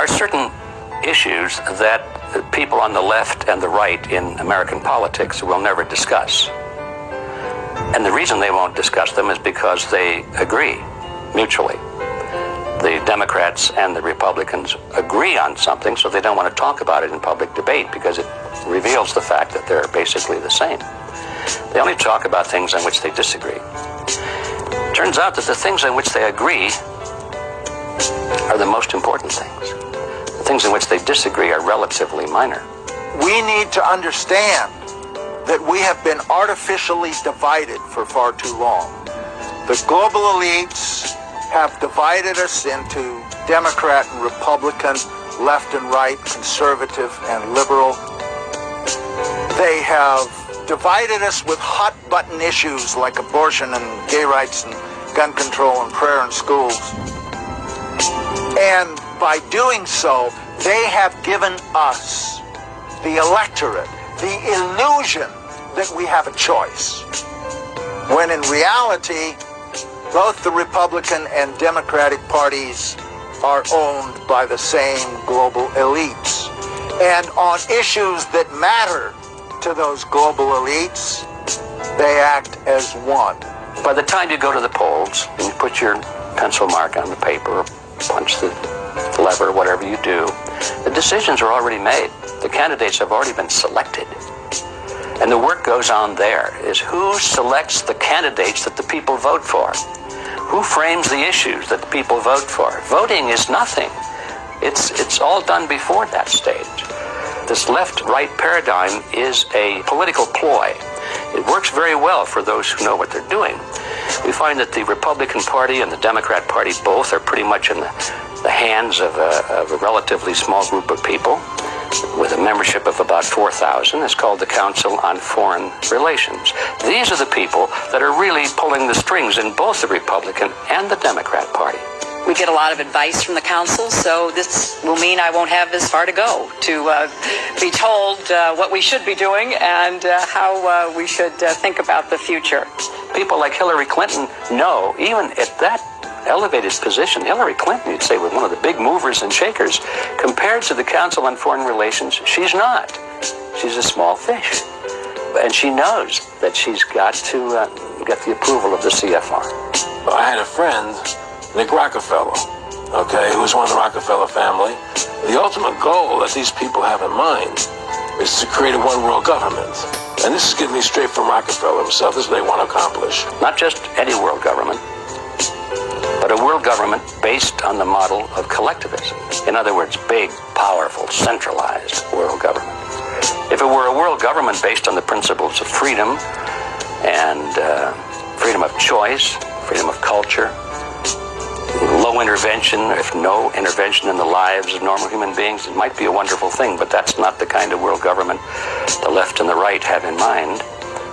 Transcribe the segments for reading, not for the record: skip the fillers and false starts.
are certain issues that people on the left and the right in American politics will never discuss. And the reason they won't discuss them is because they agree mutually. The Democrats and the Republicans agree on something, so they don't want to talk about it in public debate because it reveals the fact that they're basically the same. They only talk about things on which they disagree. Turns out that the things on which they agree are the most important things. The things in which they disagree are relatively minor. We need to understand that we have been artificially divided for far too long. The global elites have divided us into Democrat and Republican, left and right, conservative and liberal. They have divided us with hot-button issues like abortion and gay rights and gun control and prayer in schools. And by doing so, they have given us, the electorate, the illusion that we have a choice. When in reality, both the Republican and Democratic parties are owned by the same global elites. And on issues that matter to those global elites, they act as one. By the time you go to the polls and you put your pencil mark on the paper or punch the lever, whatever you do, the decisions are already made. The candidates have already been selected. And the work goes on there, is who selects the candidates that the people vote for? Who frames the issues that the people vote for? Voting is nothing. It's all done before that stage. This left-right paradigm is a political ploy. It works very well for those who know what they're doing. We find that the Republican Party and the Democrat Party both are pretty much in the hands of a relatively small group of people with a membership of about 4,000. It's called the Council on Foreign Relations. These are the people that are really pulling the strings in both the Republican and the Democrat Party. We get a lot of advice from the council, so this will mean I won't have as far to go to be told what we should be doing and how we should think about the future. People like Hillary Clinton know, even at that elevated position, Hillary Clinton, you'd say, was one of the big movers and shakers. Compared to the Council on Foreign Relations, she's not. She's a small fish. And she knows that she's got to get the approval of the CFR. I had a friend, Nick Rockefeller, who was one of the Rockefeller family. The ultimate goal that these people have in mind is to create a one-world government. And this is getting me straight from Rockefeller himself. This is what they want to accomplish. Not just any world government, but a world government based on the model of collectivism. In other words, big, powerful, centralized world government. If it were a world government based on the principles of freedom and freedom of choice, freedom of culture, low intervention, if no intervention in the lives of normal human beings, it might be a wonderful thing, but that's not the kind of world government the left and the right have in mind.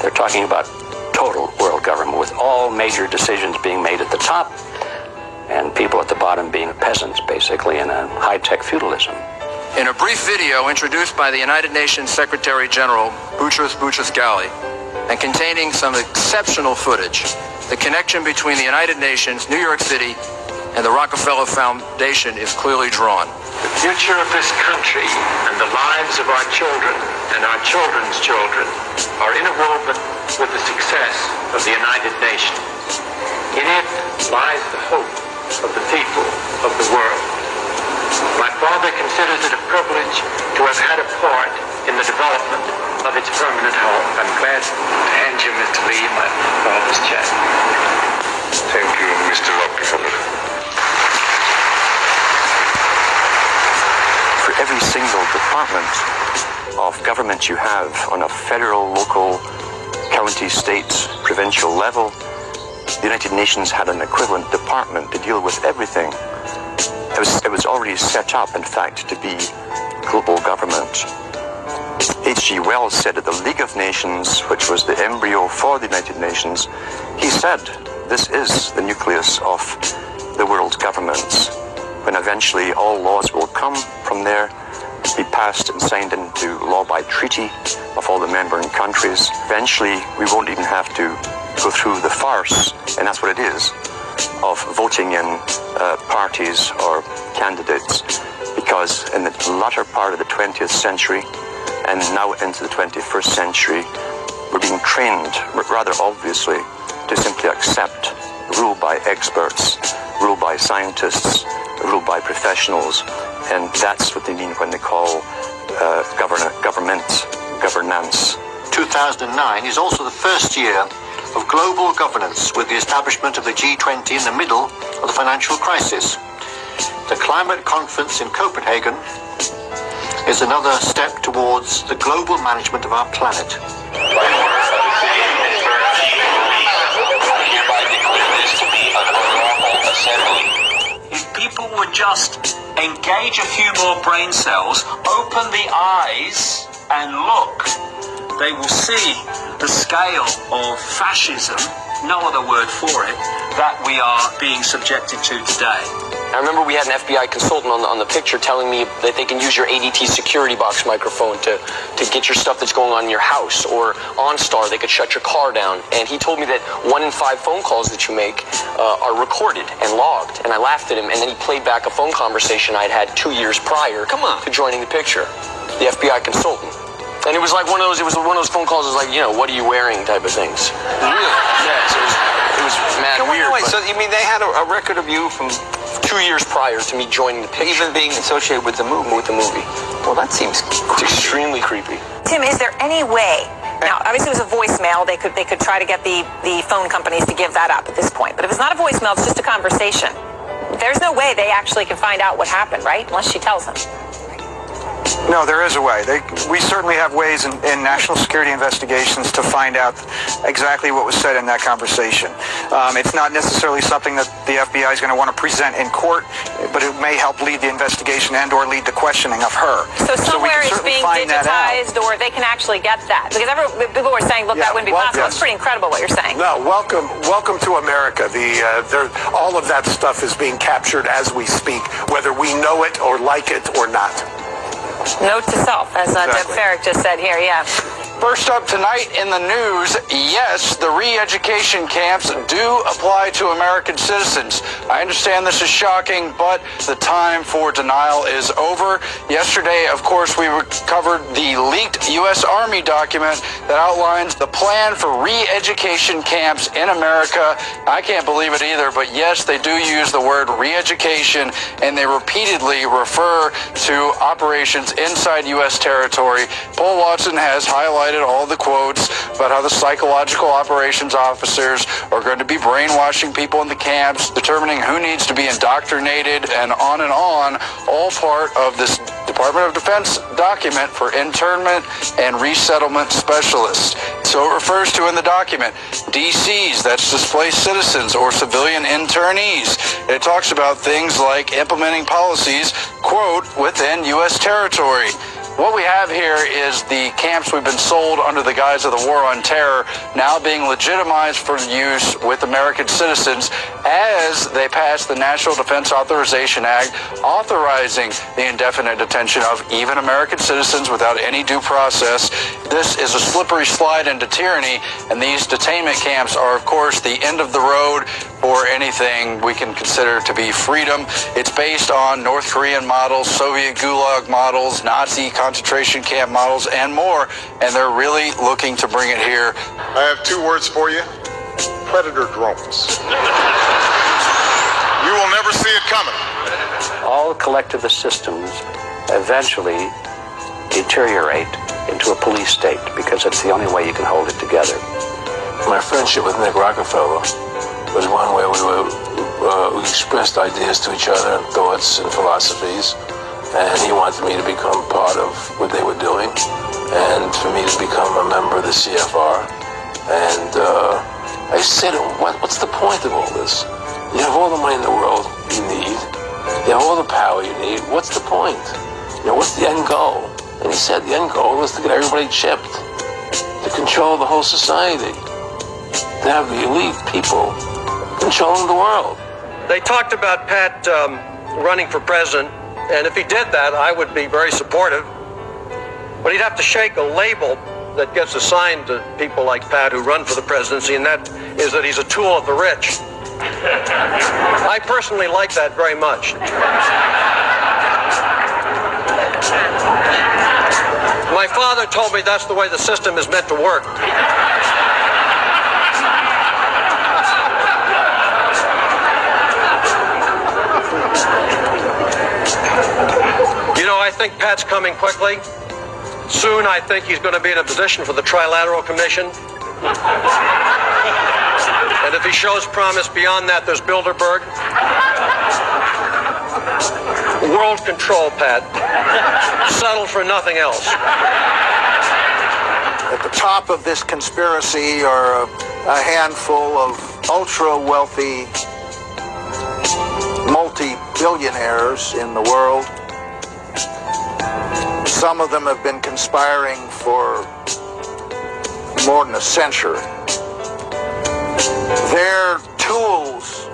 They're talking about total world government with all major decisions being made at the top and people at the bottom being peasants, basically, in a high-tech feudalism. In a brief video introduced by the United Nations Secretary General Boutros Boutros-Ghali and containing some exceptional footage, the connection between the United Nations, New York City, and the Rockefeller Foundation is clearly drawn. The future of this country and the lives of our children and our children's children are interwoven with the success of the United Nations. In it lies the hope of the people of the world. My father considers it a privilege to have had a part in the development of its permanent home. I'm glad to hand you, Mr. Lee, my father's check. Thank you, Mr. Rockefeller. For every single department of government you have on a federal, local, county, state, provincial level, the United Nations had an equivalent department to deal with everything. It was already set up, in fact, to be global government. H.G. Wells said at the League of Nations, which was the embryo for the United Nations, he said, this is the nucleus of the world's governments. When eventually all laws will come from there, be passed and signed into law by treaty of all the member countries. Eventually, we won't even have to go through the farce, and that's what it is, of voting in parties or candidates, because because in the latter part of the 20th century and now into the 21st century, we're being trained, rather obviously, to simply accept rule by experts, rule by scientists, rule by professionals, and that's what they mean when they call governance. 2009 is also the first year of global governance with the establishment of the G20 in the middle of the financial crisis. The climate conference in Copenhagen is another step towards the global management of our planet. If people would just engage a few more brain cells, open the eyes and look, they will see the scale of fascism, no other word for it, that we are being subjected to today. I remember we had an FBI consultant on the picture telling me that they can use your ADT security box microphone to get your stuff that's going on in your house, or OnStar, they could shut your car down. And he told me that 1 in 5 phone calls that you make are recorded and logged. And I laughed at him, and then he played back a phone conversation I'd had 2 years prior to joining the picture, the FBI consultant. And it was like one of those phone calls, was like, you know, what are you wearing type of things. Really? Yeah, so it was mad weird. So you mean they had a record of you from 2 years prior to me joining the picture. Even being associated with the movie? With the movie. Well, that seems It's extremely creepy. Tim, is there any way, now obviously it was a voicemail, they could try to get the phone companies to give that up at this point, but if it's not a voicemail, it's just a conversation. There's no way they actually can find out what happened, right? Unless she tells them. No, there is a way. We certainly have ways in national security investigations to find out exactly what was said in that conversation. It's not necessarily something that the FBI is going to want to present in court, but it may help lead the investigation and or lead the questioning of her. So somewhere it's being digitized, or they can actually get that. Because people were saying, look, that wouldn't be possible. It's pretty incredible what you're saying. No, welcome to America. All of that stuff is being captured as we speak, whether we know it or like it or not. Note to self, as Deb Farrick just said here, yeah. First up tonight in the news, yes, the re-education camps do apply to American citizens. I understand this is shocking, but the time for denial is over. Yesterday, of course, we covered the leaked U.S. Army document that outlines the plan for re-education camps in America. I can't believe it either, but yes, they do use the word re-education, and they repeatedly refer to operations inside U.S. territory. Paul Watson has highlighted all the quotes about how the psychological operations officers are going to be brainwashing people in the camps, determining who needs to be indoctrinated, and on, all part of this Department of Defense document for internment and resettlement specialists. So it refers to in the document DCs, that's displaced citizens or civilian internees. It talks about things like implementing policies, quote, within U.S. territory. What we have here is the camps we've been sold under the guise of the war on terror now being legitimized for use with American citizens as they pass the National Defense Authorization Act, authorizing the indefinite detention of even American citizens without any due process. This is a slippery slide into tyranny, and these detainment camps are, of course, the end of the road for anything we can consider to be freedom. It's based on North Korean models, Soviet Gulag models, Nazi concentration camp models, and more, and they're really looking to bring it here. I have 2 words for you: predator drones. You will never see it coming. All collectivist systems eventually deteriorate into a police state because it's the only way you can hold it together. My friendship with Nick Rockefeller was one where we expressed ideas to each other and thoughts and philosophies, and he wanted me to become part of what they were doing, and for me to become a member of the CFR. And I said, what's the point of all this? You have all the money in the world you need. You have all the power you need. What's the point? You know, what's the end goal? And he said the end goal was to get everybody chipped, to control the whole society, to have the elite people controlling the world. They talked about Pat running for president, and if he did that, I would be very supportive. But he'd have to shake a label that gets assigned to people like Pat who run for the presidency, and that is that he's a tool of the rich. I personally like that very much. father told me that's the way the system is meant to work. You know, I think Pat's coming quickly. Soon, I think he's going to be in a position for the Trilateral Commission. And if he shows promise beyond that, there's Bilderberg. World control, Pat. Settle for nothing else. At the top of this conspiracy are a handful of ultra-wealthy multi-billionaires in the world. Some of them have been conspiring for more than a century. Their tools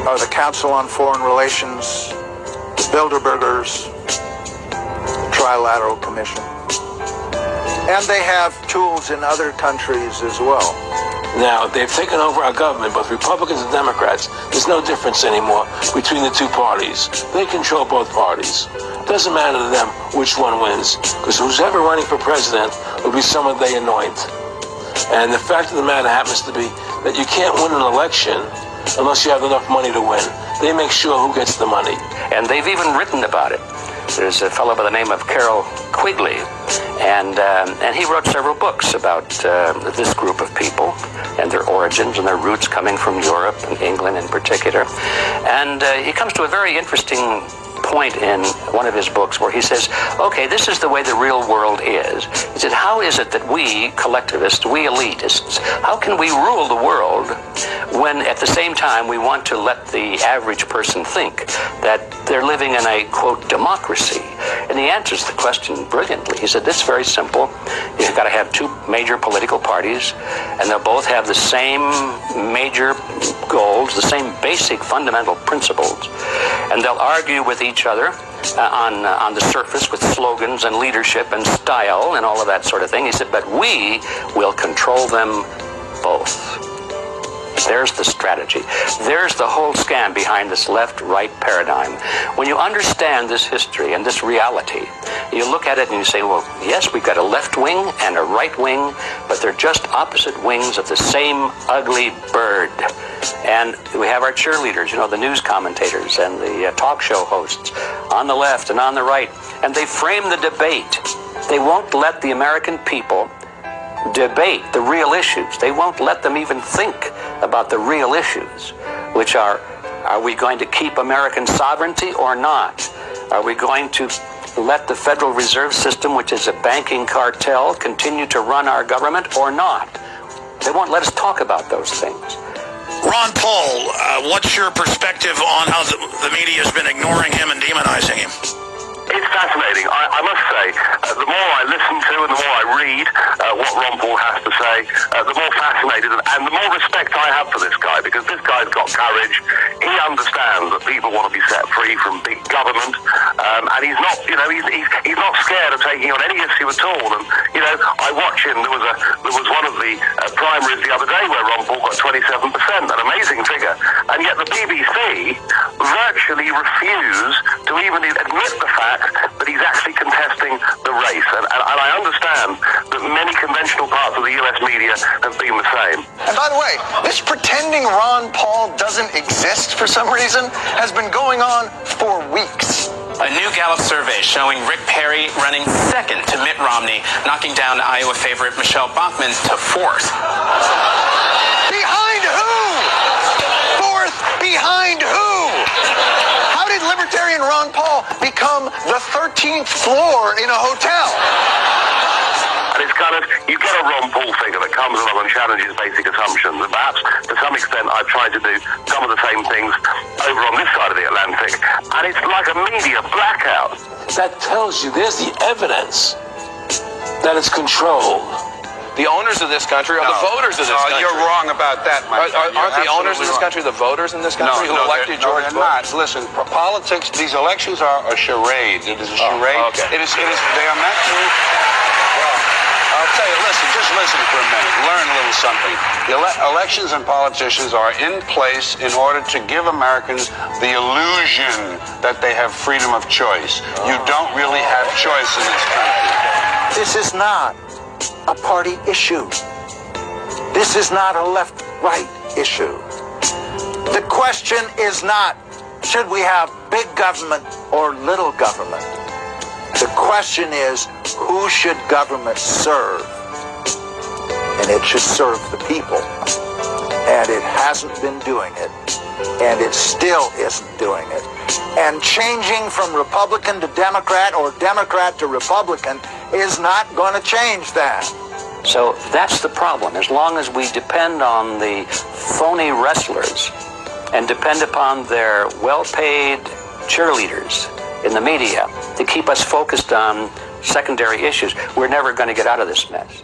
are the Council on Foreign Relations, the Bilderbergers, the Trilateral Commission. And they have tools in other countries as well. Now, they've taken over our government, both Republicans and Democrats. There's no difference anymore between the two parties. They control both parties. It doesn't matter to them which one wins, because who's ever running for president will be someone they anoint. And the fact of the matter happens to be that you can't win an election unless you have enough money to win. They make sure who gets the money. And they've even written about it. There's a fellow by the name of Carol Quigley, and he wrote several books about this group of people and their origins and their roots coming from Europe and England in particular. And he comes to a very interesting point in one of his books where he says, okay, this is the way the real world is. He said, how is it that we collectivists, we elitists, how can we rule the world when at the same time we want to let the average person think that they're living in a, quote, democracy? And he answers the question brilliantly. He said, this is very simple. You've got to have two major political parties, and they'll both have the same major goals, the same basic fundamental principles, and they'll argue with each other on the surface with slogans and leadership and style and all of that sort of thing. He said, but we will control them both. There's the strategy. There's the whole scam behind this left-right paradigm. When you understand this history and this reality, you look at it and you say, well, yes, we've got a left wing and a right wing, but they're just opposite wings of the same ugly bird. And we have our cheerleaders, you know, the news commentators and the talk show hosts on the left and on the right, and they frame the debate. They won't let the American people debate the real issues. They won't let them even think about the real issues, which are we going to keep American sovereignty or not? Are we going to let the Federal Reserve System, which is a banking cartel, continue to run our government or not? They won't let us talk about those things. Ron Paul, what's your perspective on how the media has been ignoring him and demonizing him? It's fascinating. I must say, the more I listen to and the more I read what Ron Paul has to say, the more fascinated and the more respect I have for this guy, because this guy's got courage. He understands that people want to be set free from big government, and he's not, you know, he's not scared of taking on any issue at all. And you know, I watch him. There was one of the primaries the other day where Ron Paul got 27%, an amazing figure, and yet the BBC virtually refuse to even admit the fact that he's actually contesting the race. And I understand that many conventional parts of the US media have been the same. And by the way, this pretending Ron Paul doesn't exist for some reason has been going on for weeks. A new Gallup survey showing Rick Perry running second to Mitt Romney, knocking down Iowa favorite Michelle Bachmann to fourth. Behind who? Fourth behind who? How did Libertarian Ron Paul become the 13th floor in a hotel? And it's kind of, you get a Ron Paul figure that comes along and challenges basic assumptions. And perhaps, to some extent, I've tried to do some of the same things over on this side of the Atlantic. And it's like a media blackout. That tells you there's the evidence that it's controlled. The owners of this country are the voters of this country. You're wrong about that, my friend. Aren't the owners of this country the voters in this country who elected George Bush? No, they're not. Listen, for politics, these elections are a charade. It is a charade. Okay. They are meant to... Well, I'll tell you, just listen for a minute. Learn a little something. The elections and politicians are in place in order to give Americans the illusion that they have freedom of choice. You don't really have choice in this country. This is not a party issue. This is not a left-right issue. The question is not, should we have big government or little government? The question is, who should government serve? And it should serve the people. And it hasn't been doing it. And it still isn't doing it. And changing from Republican to Democrat or Democrat to Republican is not going to change that. So that's the problem. As long as we depend on the phony wrestlers and depend upon their well-paid cheerleaders in the media to keep us focused on secondary issues, we're never going to get out of this mess.